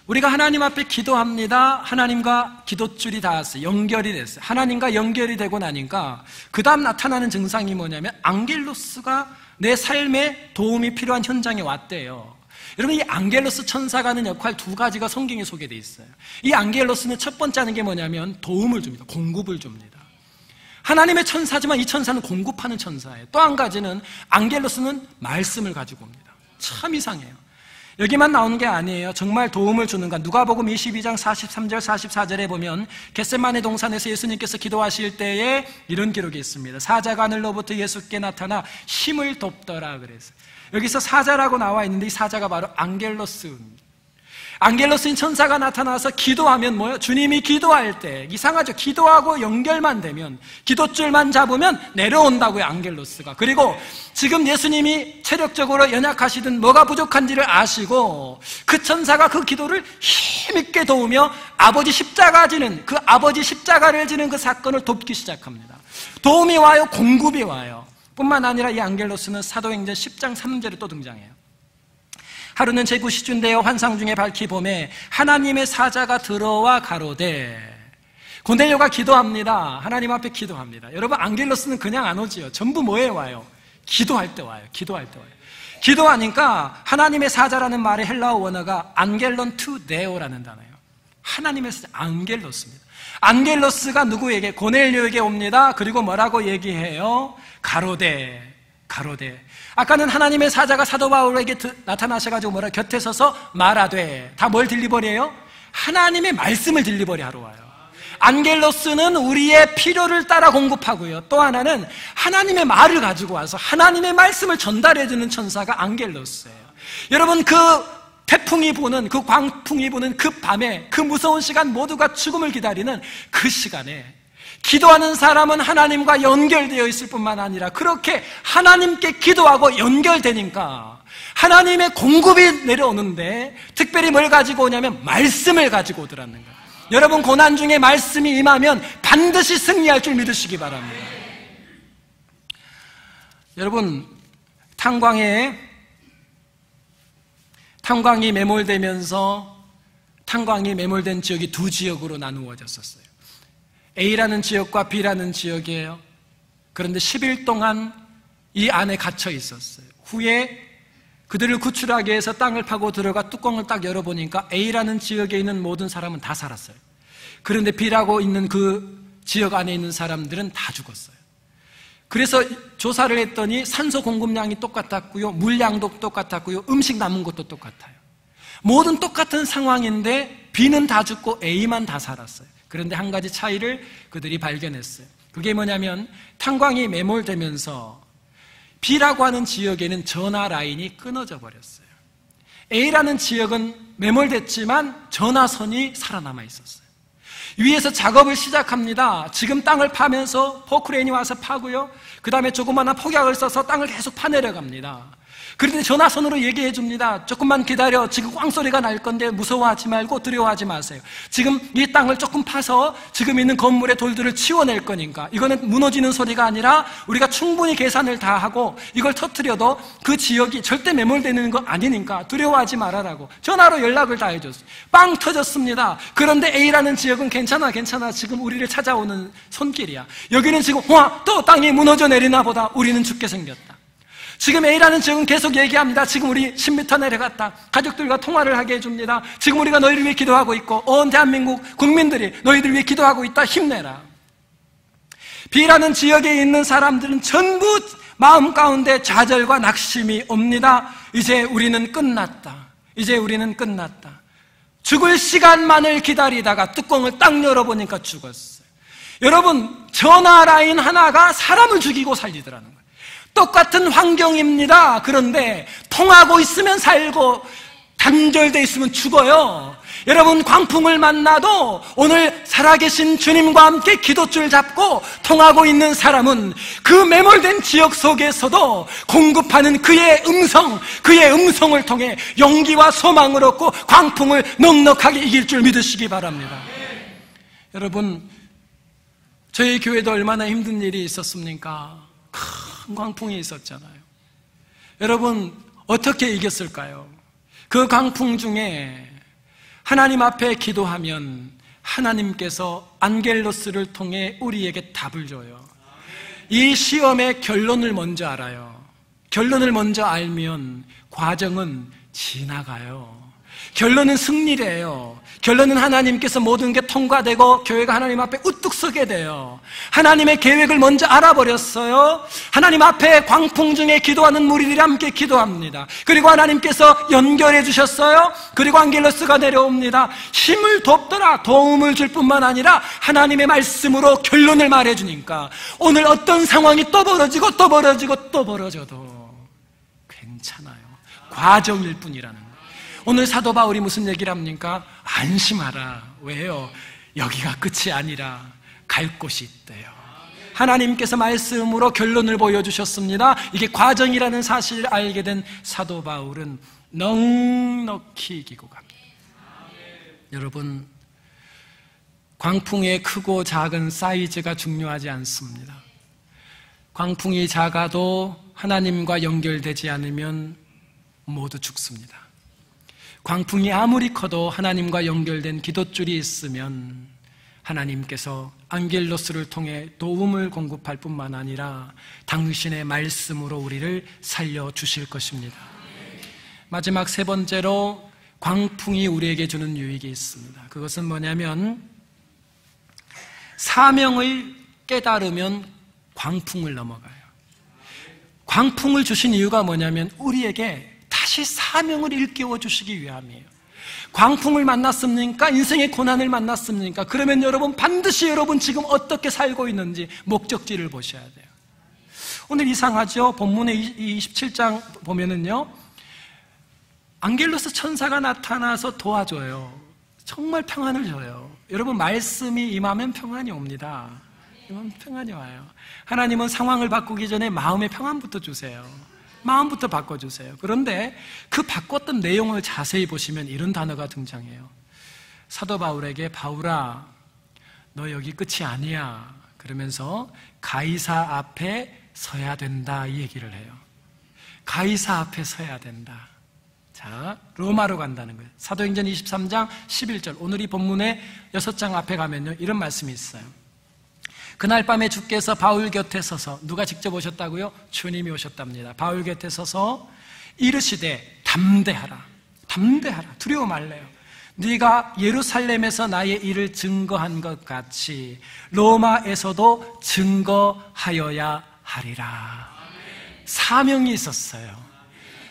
우리가 하나님 앞에 기도합니다. 하나님과 기도줄이 닿았어요. 연결이 됐어요. 하나님과 연결이 되고 나니까 그 다음 나타나는 증상이 뭐냐면 안겔로스가 내 삶에 도움이 필요한 현장에 왔대요. 여러분, 이 안겔로스 천사가 하는 역할 두 가지가 성경에 소개되어 있어요. 이 안겔로스는 첫 번째 하는 게 뭐냐면 도움을 줍니다. 공급을 줍니다. 하나님의 천사지만 이 천사는 공급하는 천사예요. 또 한 가지는 안겔로스는 말씀을 가지고 옵니다. 참 이상해요. 여기만 나오는 게 아니에요. 정말 도움을 주는 것. 누가복음 22장 43절 44절에 보면 겟세마네 동산에서 예수님께서 기도하실 때에 이런 기록이 있습니다. 사자가 하늘로부터 예수께 나타나 힘을 돕더라 그랬어요. 여기서 사자라고 나와 있는데 이 사자가 바로 안겔로스입니다. 안겔로스인 천사가 나타나서 기도하면 뭐예요? 주님이 기도할 때, 이상하죠? 기도하고 연결만 되면, 기도줄만 잡으면 내려온다고요, 안겔로스가. 그리고 지금 예수님이 체력적으로 연약하시든 뭐가 부족한지를 아시고 그 천사가 그 기도를 힘있게 도우며 아버지 십자가 지는, 그 아버지 십자가를 지는 그 사건을 돕기 시작합니다. 도움이 와요, 공급이 와요. 뿐만 아니라 이 안겔로스는 사도행전 10장 3절에 또 등장해요. 하루는 제9시주인되어 환상 중에 밝히 보매 하나님의 사자가 들어와 가로되. 고넬료가 기도합니다. 하나님 앞에 기도합니다. 여러분, 안겔로스는 그냥 안 오지요. 전부 뭐에 와요? 기도할 때 와요. 기도할 때 와요. 기도하니까 하나님의 사자라는 말의 헬라어 원어가 안겔론 투 네오라는 단어예요. 하나님의 사자, 안겔로스입니다. 안겔로스가 누구에게? 고넬료에게 옵니다. 그리고 뭐라고 얘기해요? 가로되. 아까는 하나님의 사자가 사도 바울에게 나타나셔가지고 뭐라 곁에 서서 말하되. 다 뭘 딜리버리해요? 하나님의 말씀을 딜리버리 하러 와요. 안겔로스는 우리의 필요를 따라 공급하고요. 또 하나는 하나님의 말을 가지고 와서 하나님의 말씀을 전달해주는 천사가 안겔로스예요. 여러분, 그 태풍이 부는, 그 광풍이 부는 그 밤에, 그 무서운 시간, 모두가 죽음을 기다리는 그 시간에 기도하는 사람은 하나님과 연결되어 있을 뿐만 아니라 그렇게 하나님께 기도하고 연결되니까 하나님의 공급이 내려오는데 특별히 뭘 가지고 오냐면 말씀을 가지고 오더라는 거예요. 여러분, 고난 중에 말씀이 임하면 반드시 승리할 줄 믿으시기 바랍니다. 여러분, 탄광이 매몰된 지역이 두 지역으로 나누어졌었어요. A라는 지역과 B라는 지역이에요. 그런데 10일 동안 이 안에 갇혀 있었어요. 후에 그들을 구출하기 위해서 땅을 파고 들어가 뚜껑을 딱 열어보니까 A라는 지역에 있는 모든 사람은 다 살았어요. 그런데 B라고 있는 그 지역 안에 있는 사람들은 다 죽었어요. 그래서 조사를 했더니 산소 공급량이 똑같았고요, 물량도 똑같았고요, 음식 남은 것도 똑같아요. 모든 똑같은 상황인데 B는 다 죽고 A만 다 살았어요. 그런데 한 가지 차이를 그들이 발견했어요. 그게 뭐냐면 탄광이 매몰되면서 B라고 하는 지역에는 전화 라인이 끊어져 버렸어요. A라는 지역은 매몰됐지만 전화선이 살아남아 있었어요. 위에서 작업을 시작합니다. 지금 땅을 파면서 포크레인이 와서 파고요, 그 다음에 조그마한 폭약을 써서 땅을 계속 파내려갑니다. 그런데 전화선으로 얘기해 줍니다. 조금만 기다려. 지금 꽝소리가 날 건데 무서워하지 말고 두려워하지 마세요. 지금 이 땅을 조금 파서 지금 있는 건물의 돌들을 치워낼 거니까 이거는 무너지는 소리가 아니라 우리가 충분히 계산을 다 하고 이걸 터뜨려도 그 지역이 절대 매몰되는 거 아니니까 두려워하지 말아라고 전화로 연락을 다 해줬어요. 빵 터졌습니다. 그런데 A라는 지역은 괜찮아 지금 우리를 찾아오는 손길이야. 여기는 지금 또 땅이 무너져 내리나 보다. 우리는 죽게 생겼다. 지금 A라는 지역은 계속 얘기합니다. 지금 우리 10m 내려갔다. 가족들과 통화를 하게 해줍니다. 지금 우리가 너희를 위해 기도하고 있고 온 대한민국 국민들이 너희들 위해 기도하고 있다. 힘내라. B라는 지역에 있는 사람들은 전부 마음 가운데 좌절과 낙심이 옵니다. 이제 우리는 끝났다. 이제 우리는 끝났다. 죽을 시간만을 기다리다가 뚜껑을 딱 열어보니까 죽었어요. 여러분, 전화 라인 하나가 사람을 죽이고 살리더라는 거예요. 똑같은 환경입니다. 그런데 통하고 있으면 살고 단절되어 있으면 죽어요. 여러분, 광풍을 만나도 오늘 살아계신 주님과 함께 기도줄 잡고 통하고 있는 사람은 그 매몰된 지역 속에서도 공급하는 그의 음성을 통해 용기와 소망을 얻고 광풍을 넉넉하게 이길 줄 믿으시기 바랍니다. 여러분, 저희 교회도 얼마나 힘든 일이 있었습니까? 큰 광풍이 있었잖아요. 여러분, 어떻게 이겼을까요? 그 광풍 중에 하나님 앞에 기도하면 하나님께서 안겔로스를 통해 우리에게 답을 줘요. 이 시험의 결론을 먼저 알아요. 결론을 먼저 알면 과정은 지나가요. 결론은 승리래요. 결론은 하나님께서 모든 게 통과되고 교회가 하나님 앞에 우뚝 서게 돼요. 하나님의 계획을 먼저 알아버렸어요. 하나님 앞에 광풍 중에 기도하는 무리들이 함께 기도합니다. 그리고 하나님께서 연결해 주셨어요. 그리고 안겔로스가 내려옵니다. 힘을 돕더라. 도움을 줄 뿐만 아니라 하나님의 말씀으로 결론을 말해주니까 오늘 어떤 상황이 또 벌어지고 또 벌어지고 또 벌어져도 괜찮아요. 과정일 뿐이라는 거예요. 오늘 사도 바울이 무슨 얘기를 합니까? 안심하라. 왜요? 여기가 끝이 아니라 갈 곳이 있대요. 하나님께서 말씀으로 결론을 보여주셨습니다. 이게 과정이라는 사실을 알게 된 사도 바울은 넉넉히 이기고 갑니다. 여러분, 광풍의 크고 작은 사이즈가 중요하지 않습니다. 광풍이 작아도 하나님과 연결되지 않으면 모두 죽습니다. 광풍이 아무리 커도 하나님과 연결된 기도줄이 있으면 하나님께서 안겔로스를 통해 도움을 공급할 뿐만 아니라 당신의 말씀으로 우리를 살려주실 것입니다. 마지막 세 번째로 광풍이 우리에게 주는 유익이 있습니다. 그것은 뭐냐면 사명을 깨달으면 광풍을 넘어가요. 광풍을 주신 이유가 뭐냐면 우리에게 다시 사명을 일깨워 주시기 위함이에요. 광풍을 만났습니까? 인생의 고난을 만났습니까? 그러면 여러분 반드시 여러분 지금 어떻게 살고 있는지 목적지를 보셔야 돼요. 오늘 이상하죠? 본문의 27장 보면은요, 안겔로스 천사가 나타나서 도와줘요. 정말 평안을 줘요. 여러분, 말씀이 임하면 평안이 옵니다. 임하면 평안이 와요. 하나님은 상황을 바꾸기 전에 마음의 평안부터 주세요. 마음부터 바꿔주세요. 그런데 그 바꿨던 내용을 자세히 보시면 이런 단어가 등장해요. 사도 바울에게 바울아, 너 여기 끝이 아니야. 그러면서 가이사 앞에 서야 된다, 이 얘기를 해요. 가이사 앞에 서야 된다. 자, 로마로 간다는 거예요. 사도행전 23장 11절, 오늘 이 본문의 6장 앞에 가면요, 이런 말씀이 있어요. 그날 밤에 주께서 바울 곁에 서서, 누가 직접 오셨다고요? 주님이 오셨답니다. 바울 곁에 서서 이르시되 담대하라. 담대하라. 두려워 말래요. 네가 예루살렘에서 나의 일을 증거한 것 같이 로마에서도 증거하여야 하리라. 사명이 있었어요.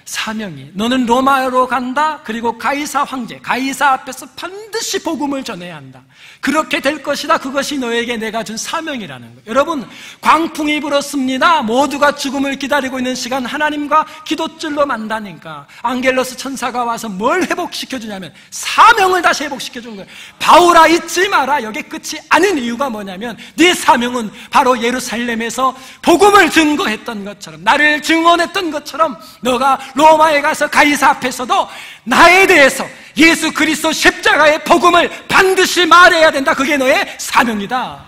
사명이. 너는 로마로 간다. 그리고 가이사 황제, 가이사 앞에서 반드시 복음을 전해야 한다. 그렇게 될 것이다. 그것이 너에게 내가 준 사명이라는 거예요. 여러분, 광풍이 불었습니다. 모두가 죽음을 기다리고 있는 시간 하나님과 기도줄로 만나니까 안겔로스 천사가 와서 뭘 회복시켜주냐면 사명을 다시 회복시켜준 거예요. 바울아, 잊지 마라. 여기 끝이 아닌 이유가 뭐냐면 네 사명은 바로 예루살렘에서 복음을 증거했던 것처럼, 나를 증언했던 것처럼 너가 로마에 가서 가이사 앞에서도 나에 대해서 예수 그리스도 십자가의 복음을 반드시 말해야 된다. 그게 너의 사명이다.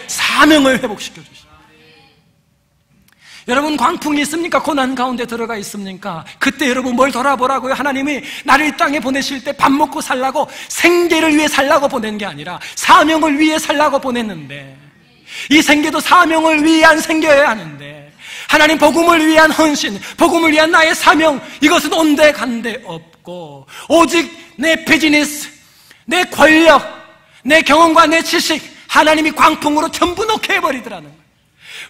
사명을 회복시켜 주시오. 여러분, 광풍이 있습니까? 고난 가운데 들어가 있습니까? 그때 여러분 뭘 돌아보라고요? 하나님이 나를 이 땅에 보내실 때 밥 먹고 살라고, 생계를 위해 살라고 보낸 게 아니라 사명을 위해 살라고 보냈는데, 이 생계도 사명을 위한 생계여야 하는데, 하나님 복음을 위한 헌신, 복음을 위한 나의 사명, 이것은 온데 간데 없고 오직 내 비즈니스, 내 권력, 내 경험과 내 지식, 하나님이 광풍으로 전부 놓게 해버리더라는 거예요.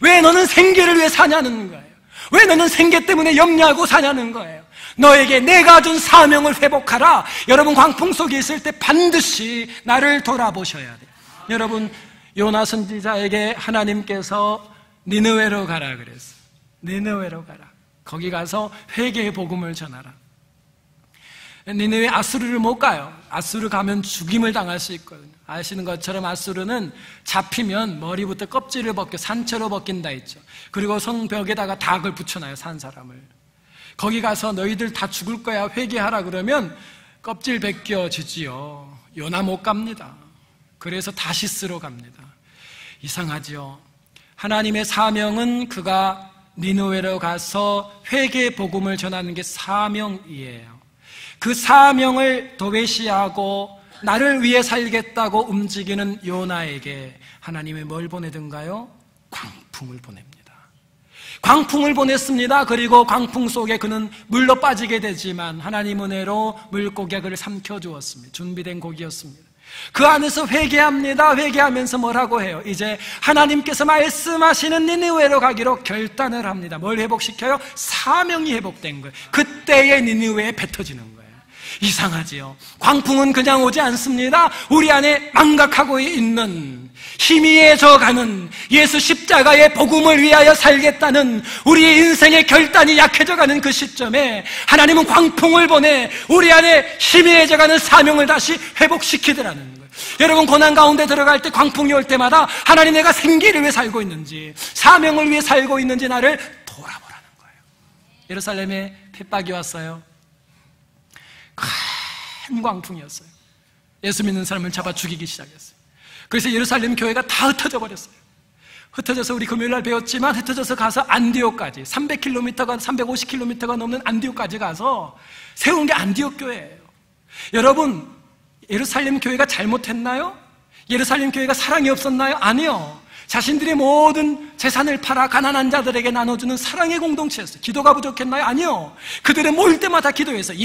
왜 너는 생계를 위해 사냐는 거예요. 왜 너는 생계 때문에 염려하고 사냐는 거예요. 너에게 내가 준 사명을 회복하라. 여러분, 광풍 속에 있을 때 반드시 나를 돌아보셔야 돼요. 여러분, 요나 선지자에게 하나님께서 니느웨로 가라 그랬어요. 니느웨로 가라. 거기 가서 회개의 복음을 전하라. 니느웨 아수르를 못 가요. 아수르 가면 죽임을 당할 수 있거든요. 아시는 것처럼 아수르는 잡히면 머리부터 껍질을 벗겨 산채로 벗긴다 했죠. 그리고 성벽에다가 닭을 붙여놔요. 산 사람을. 거기 가서 너희들 다 죽을 거야 회개하라 그러면 껍질 벗겨지지요. 요나 못 갑니다. 그래서 다시스로 갑니다. 이상하지요. 하나님의 사명은 그가 니느웨로 가서 회개의 복음을 전하는 게 사명이에요. 그 사명을 도외시하고 나를 위해 살겠다고 움직이는 요나에게 하나님이 뭘 보내든가요? 광풍을 보냅니다. 광풍을 보냈습니다. 그리고 광풍 속에 그는 물로 빠지게 되지만 하나님 은혜로 물고기를 삼켜주었습니다. 준비된 고기였습니다. 그 안에서 회개합니다. 회개하면서 뭐라고 해요? 이제 하나님께서 말씀하시는 니느웨로 가기로 결단을 합니다. 뭘 회복시켜요? 사명이 회복된 거예요. 그때의 니느웨에 뱉어지는 거예요. 이상하지요. 광풍은 그냥 오지 않습니다. 우리 안에 망각하고 있는, 희미해져가는 예수 십자가의 복음을 위하여 살겠다는 우리의 인생의 결단이 약해져가는 그 시점에 하나님은 광풍을 보내 우리 안에 희미해져가는 사명을 다시 회복시키더라는 거예요. 여러분, 고난 가운데 들어갈 때, 광풍이 올 때마다 하나님, 내가 생기를 위해 살고 있는지, 사명을 위해 살고 있는지 나를 돌아보라는 거예요. 예루살렘에 핍박이 왔어요. 큰 광풍이었어요. 예수 믿는 사람을 잡아 죽이기 시작했어요. 그래서 예루살렘 교회가 다 흩어져 버렸어요. 흩어져서, 우리 금요일날 배웠지만, 흩어져서 가서 안디옥까지 300km가 350km가 넘는 안디옥까지 가서 세운 게 안디옥 교회예요. 여러분, 예루살렘 교회가 잘못했나요? 예루살렘 교회가 사랑이 없었나요? 아니요. 자신들의 모든 재산을 팔아 가난한 자들에게 나눠주는 사랑의 공동체였어요. 기도가 부족했나요? 아니요. 그들은 모일 때마다 기도했어요.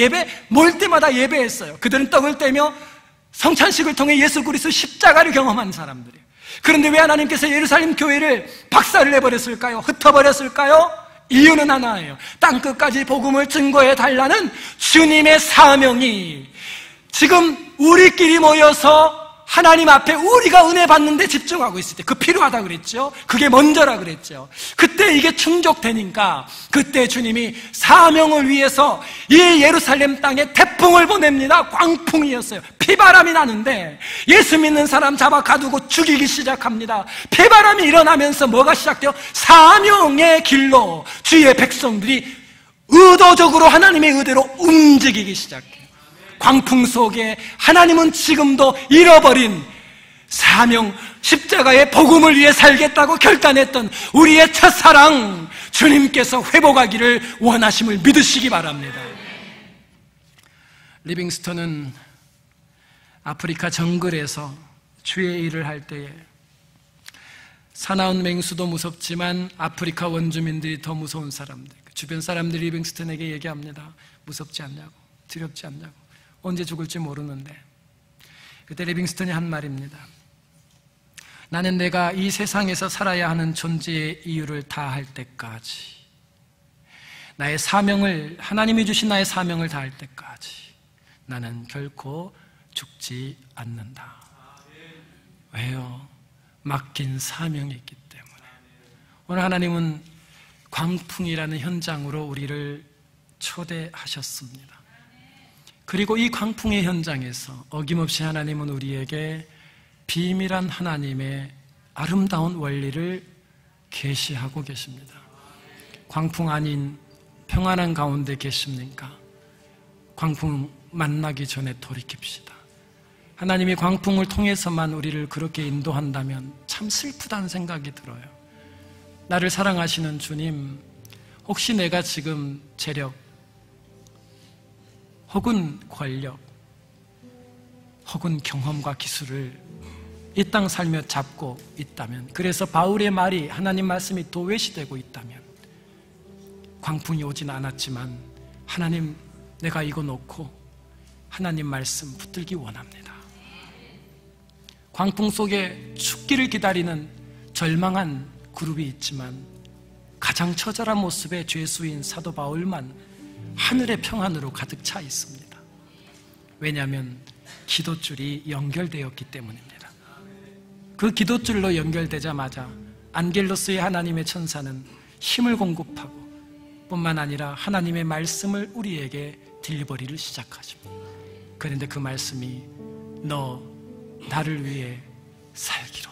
모일 때마다 예배했어요. 그들은 떡을 떼며 성찬식을 통해 예수 그리스도 십자가를 경험한 사람들이에요. 그런데 왜 하나님께서 예루살렘 교회를 박살을 내버렸을까요? 흩어버렸을까요? 이유는 하나예요. 땅끝까지 복음을 증거해 달라는 주님의 사명이 지금 우리끼리 모여서 하나님 앞에 우리가 은혜 받는데 집중하고 있을 때, 그 필요하다 그랬죠. 그게 먼저라 그랬죠. 그때 이게 충족되니까 그때 주님이 사명을 위해서 이 예루살렘 땅에 태풍을 보냅니다. 광풍이었어요. 피바람이 나는데 예수 믿는 사람 잡아 가두고 죽이기 시작합니다. 피바람이 일어나면서 뭐가 시작돼요? 사명의 길로 주의 백성들이 의도적으로 하나님의 의대로 움직이기 시작해요. 광풍 속에 하나님은 지금도 잃어버린 사명, 십자가의 복음을 위해 살겠다고 결단했던 우리의 첫사랑 주님께서 회복하기를 원하심을 믿으시기 바랍니다. 리빙스턴은 아프리카 정글에서 주의 일을 할 때에 사나운 맹수도 무섭지만 아프리카 원주민들이 더 무서운 사람들, 주변 사람들이 리빙스턴에게 얘기합니다. 무섭지 않냐고, 두렵지 않냐고, 언제 죽을지 모르는데. 그때 리빙스턴이 한 말입니다. 나는 내가 이 세상에서 살아야 하는 존재의 이유를 다할 때까지, 나의 사명을, 하나님이 주신 나의 사명을 다할 때까지 나는 결코 죽지 않는다. 왜요? 맡긴 사명이 있기 때문에. 오늘 하나님은 광풍이라는 현장으로 우리를 초대하셨습니다. 그리고 이 광풍의 현장에서 어김없이 하나님은 우리에게 비밀한 하나님의 아름다운 원리를 계시하고 계십니다. 광풍 아닌 평안한 가운데 계십니까? 광풍 만나기 전에 돌이킵시다. 하나님이 광풍을 통해서만 우리를 그렇게 인도한다면 참 슬프다는 생각이 들어요. 나를 사랑하시는 주님, 혹시 내가 지금 재력 혹은 권력 혹은 경험과 기술을 이 땅 살며 잡고 있다면, 그래서 바울의 말이, 하나님 말씀이 도외시되고 있다면, 광풍이 오진 않았지만 하나님, 내가 이거 놓고 하나님 말씀 붙들기 원합니다. 광풍 속에 죽기를 기다리는 절망한 그룹이 있지만 가장 처절한 모습의 죄수인 사도 바울만 하늘의 평안으로 가득 차 있습니다. 왜냐하면 기도줄이 연결되었기 때문입니다. 그 기도줄로 연결되자마자 안겔로스의 하나님의 천사는 힘을 공급하고 뿐만 아니라 하나님의 말씀을 우리에게 딜리버리를 시작하십니다. 그런데 그 말씀이 너 나를 위해 살기로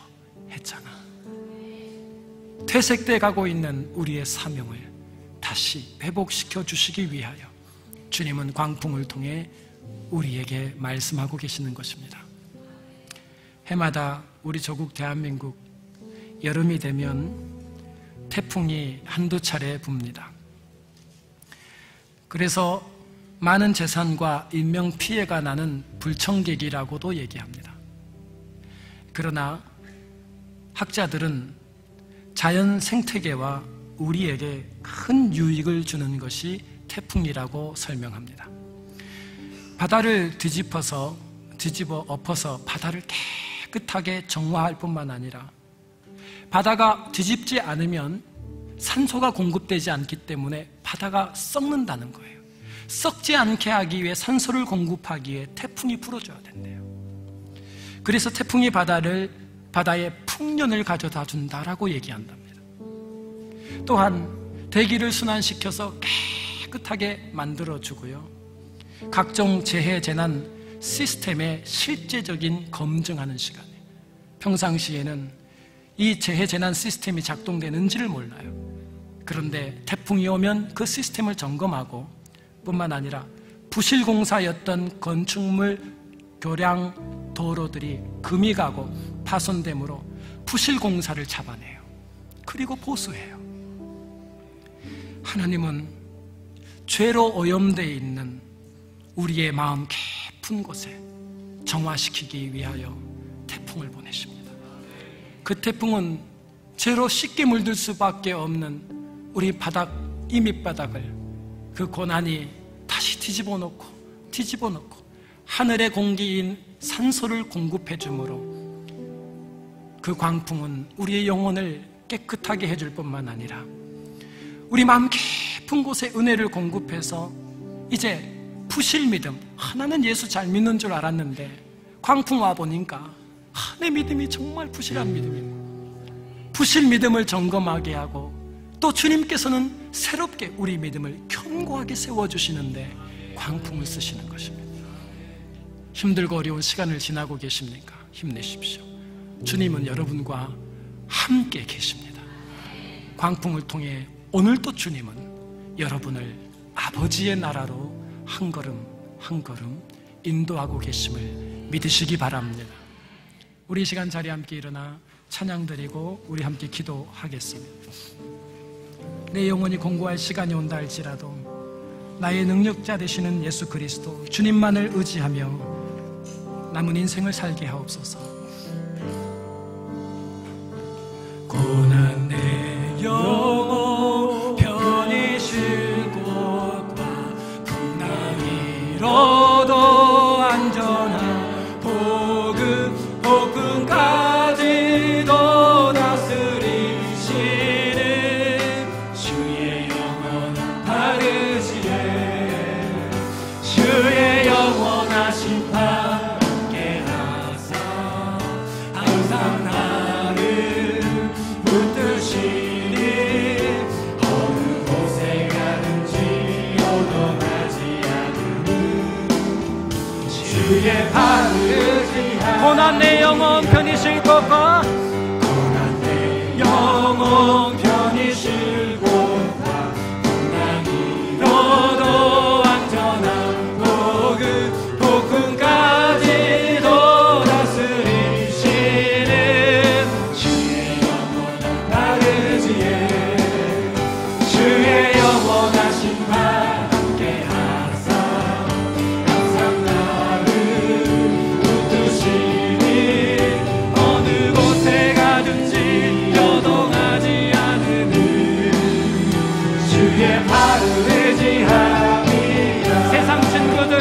했잖아. 퇴색돼 가고 있는 우리의 사명을 다시 회복시켜 주시기 위하여 주님은 광풍을 통해 우리에게 말씀하고 계시는 것입니다. 해마다 우리 조국 대한민국 여름이 되면 태풍이 한두 차례 붑니다. 그래서 많은 재산과 인명 피해가 나는 불청객이라고도 얘기합니다. 그러나 학자들은 자연 생태계와 우리에게 큰 유익을 주는 것이 태풍이라고 설명합니다. 바다를 뒤집어 엎어서 바다를 깨끗하게 정화할 뿐만 아니라 바다가 뒤집지 않으면 산소가 공급되지 않기 때문에 바다가 썩는다는 거예요. 썩지 않게 하기 위해 산소를 공급하기에 태풍이 불어줘야 된대요. 그래서 태풍이 바다에 풍년을 가져다 준다라고 얘기한답니다. 또한 대기를 순환시켜서 깨끗하게 만들어주고요, 각종 재해 재난 시스템의 실제적인 검증하는 시간에, 평상시에는 이 재해 재난 시스템이 작동되는지를 몰라요. 그런데 태풍이 오면 그 시스템을 점검하고 뿐만 아니라 부실공사였던 건축물 교량 도로들이 금이 가고 파손됨으로 부실공사를 잡아내요. 그리고 보수해요. 하나님은 죄로 오염되어 있는 우리의 마음 깊은 곳에 정화시키기 위하여 태풍을 보내십니다. 그 태풍은 죄로 쉽게 물들 수밖에 없는 우리 바닥, 이 밑바닥을 그 고난이 다시 뒤집어 놓고 하늘의 공기인 산소를 공급해 주므로 그 광풍은 우리의 영혼을 깨끗하게 해줄 뿐만 아니라 우리 마음 깊은 곳에 은혜를 공급해서 이제 부실 믿음, 나는 예수 잘 믿는 줄 알았는데 광풍 와보니까 내 믿음이 정말 부실한 믿음이고, 부실 믿음을 점검하게 하고 또 주님께서는 새롭게 우리 믿음을 견고하게 세워주시는데 광풍을 쓰시는 것입니다. 힘들고 어려운 시간을 지나고 계십니까? 힘내십시오. 주님은 여러분과 함께 계십니다. 광풍을 통해 오늘도 주님은 여러분을 아버지의 나라로 한 걸음 한 걸음 인도하고 계심을 믿으시기 바랍니다. 우리 이 시간 자리에 함께 일어나 찬양 드리고 우리 함께 기도하겠습니다. 내 영혼이 공고할 시간이 온다 할지라도 나의 능력자 되시는 예수 그리스도 주님만을 의지하며 남은 인생을 살게 하옵소서. 고난 내 영혼 편히 쉴 곳과 풍랑이 잃어도 안전한 복음까지도 다스리시는 주의 영원한 바르시에 주의 영원하신 함께 하사 항상 나를 붙드시니 어느 곳에 가든지 요동하지 않는 주의 바르시한 고난 내 영혼 편히 쉴 곳과 고난 내 영혼 편히 쉴 곳과 풍랑이 너도 안전한 복음까지도 다스리시는 주의 영원한 바르지에 주의 영원하신 함께 하사 항상 나를 붙드시니 어느 곳에 가든지 요동하지 않으는 주의 발을 의지합니다. 세상 친구들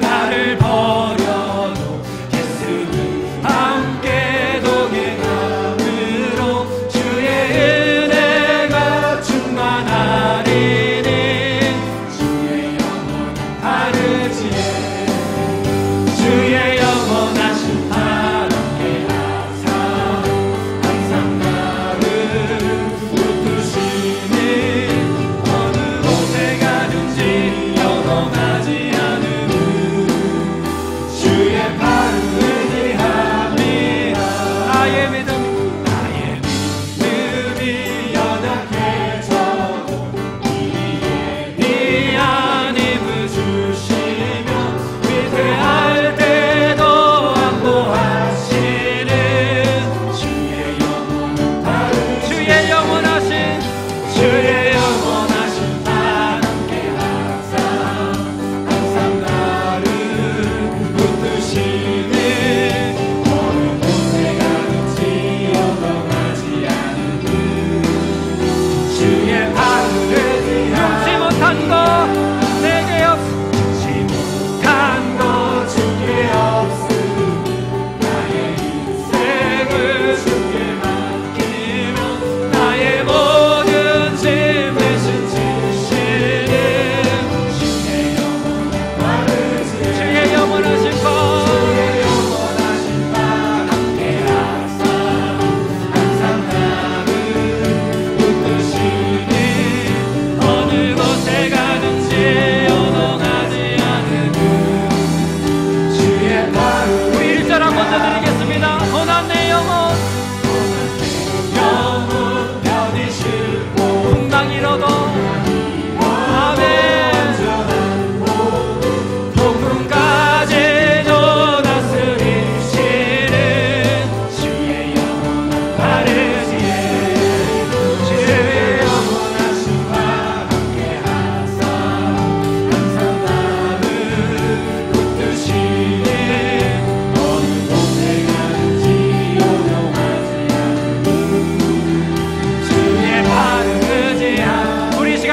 나를 버려도 예수는 함께 동행하시니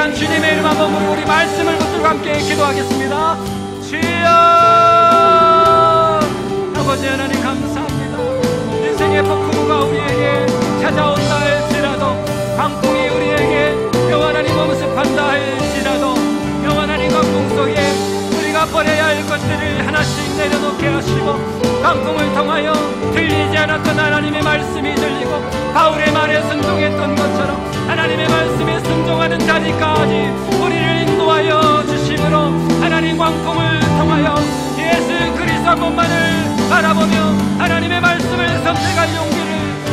귀한 주님의 이름 한번 부르고 우리 말씀을 붙들고 함께 기도하겠습니다. 주여, 아버지 하나님 감사합니다. 인생의 폭풍우가 우리에게 찾아온다 할지라도, 광풍이 우리에게 영원하니 엄습한다 할지라도, 영원하니 광풍 속에 우리가 버려야 할 것들을 하나씩 내려놓게 하시고, 광풍을 통하여 들리지 않았던 하나님의 말씀이 들리고, 바울의 말에 순종했던 것처럼 하나님의 말씀에 순종하는 자리까지 우리를 인도하여 주심으로, 하나님 광풍을 통하여 예수 그리스도 한 분만을 바라보며 하나님의 말씀을 선택할 용기를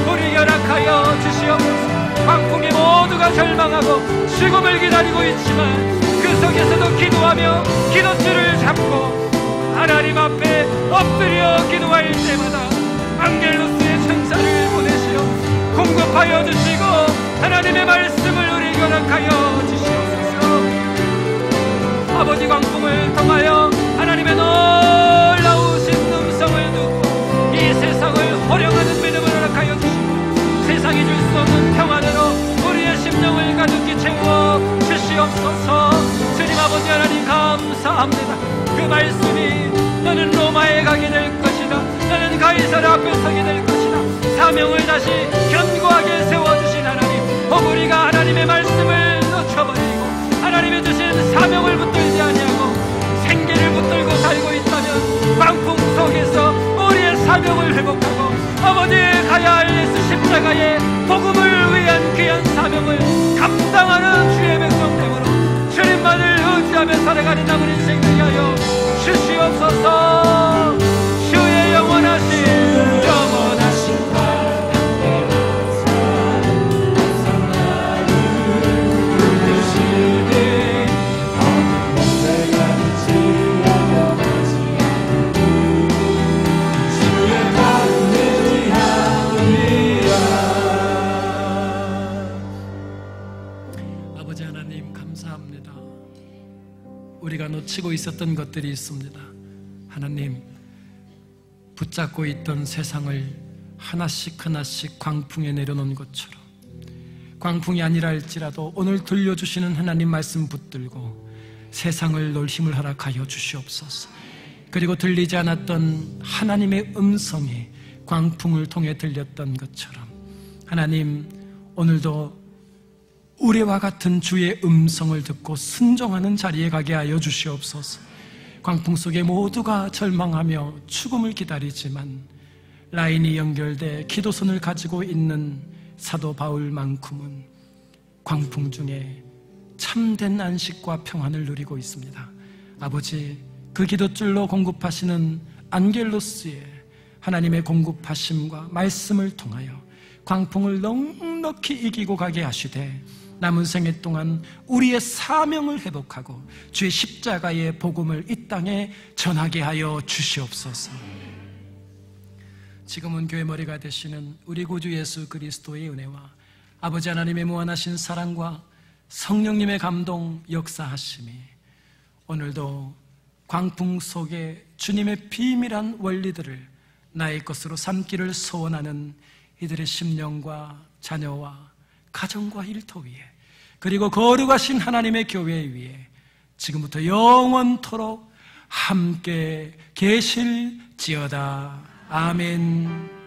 우리 허락하여 주시옵소서. 광풍에 모두가 절망하고 죽음을 기다리고 있지만 그 속에서도 기도하며 기도줄을 잡고 하나님 앞에 엎드려 기도할 때마다 안겔로스의 천사를 보내시어 공급하여 주시고 하나님의 말씀을 우리 허락하여 주시옵소서. 아버지, 광풍을 통하여 하나님의 놀라우신 음성을 듣고 이 세상을 호령하는 믿음을 허락하여 주시고, 세상이 줄 수 없는 평안으로 우리의 심령을 가득히 채워 주시옵소서. 주님 아버지 하나님 감사합니다. 그 말씀이 너는 로마에 가게 될 것이다, 너는 가이사랴 앞에 서게 될 것이다, 사명을 다시 견고하게 세워주신 하나님, 우리가 하나님의 말씀을 놓쳐버리고 하나님의 주신 사명을 붙들지 아니하고 생계를 붙들고 살고 있다면 광풍 속에서 우리의 사명을 회복하고 아버지 가야 할 예수 십자가의 복음을 위한 귀한 사명을 감당하는 주의 백성 되므로 주님만을 의지하며 살아가는 남은 인생 되게 하여 주시옵소서. 주의 영원하신 아버지 하나님 감사합니다. 우리가 놓치고 있었던 것들이 있습니다. 하나님, 붙잡고 있던 세상을 하나씩 하나씩 광풍에 내려놓은 것처럼, 광풍이 아니라 할지라도 오늘 들려주시는 하나님 말씀 붙들고 세상을 놓을 힘을 허락하여 주시옵소서. 그리고 들리지 않았던 하나님의 음성이 광풍을 통해 들렸던 것처럼 하나님, 오늘도 우리와 같은 주의 음성을 듣고 순종하는 자리에 가게 하여 주시옵소서. 광풍 속에 모두가 절망하며 죽음을 기다리지만 라인이 연결돼 기도선을 가지고 있는 사도 바울만큼은 광풍 중에 참된 안식과 평안을 누리고 있습니다. 아버지, 그 기도줄로 공급하시는 안겔로스의 하나님의 공급하심과 말씀을 통하여 광풍을 넉넉히 이기고 가게 하시되 남은 생애 동안 우리의 사명을 회복하고 주의 십자가의 복음을 이 땅에 전하게 하여 주시옵소서. 지금은 교회 머리가 되시는 우리 구주 예수 그리스도의 은혜와 아버지 하나님의 무한하신 사랑과 성령님의 감동 역사하심이 오늘도 광풍 속에 주님의 비밀한 원리들을 나의 것으로 삼기를 소원하는 이들의 심령과 자녀와 가정과 일터 위에, 그리고 거룩하신 하나님의 교회 위에 지금부터 영원토록 함께 계실지어다. 아멘.